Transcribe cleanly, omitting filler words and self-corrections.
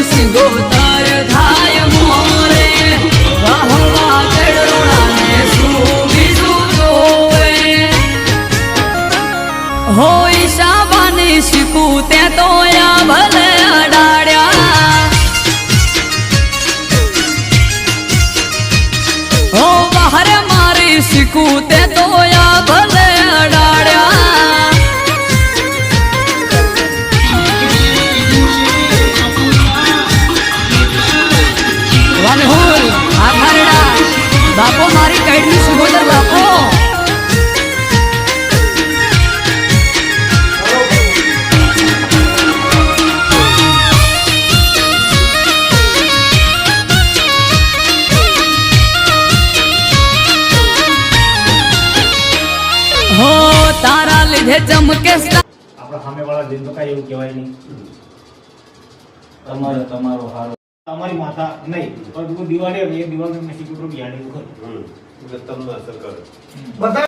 સિંગોતર થાય મોરે વાહવા ચડોળાને શું બીજું જોવે હોય શાબાની શીખું તે તો યા ભલે અડાડ્યા હો બહાર મારી શીખું તે તો યા ભલે અડાડ્યા વાનહુર આખારડા બાપો મારી કઈડની સુગોદર બાપો હો તારા લીધે ચમકે આપણા સામેવાળા દિન તો કાંઈ એવું કહેવાય નહીં. તમારો હારો તમારી માતા નહીં પણ દિવાળી આવે એ દિવાળી મેં શીખું બિહાડી તમને અસર કરે બધા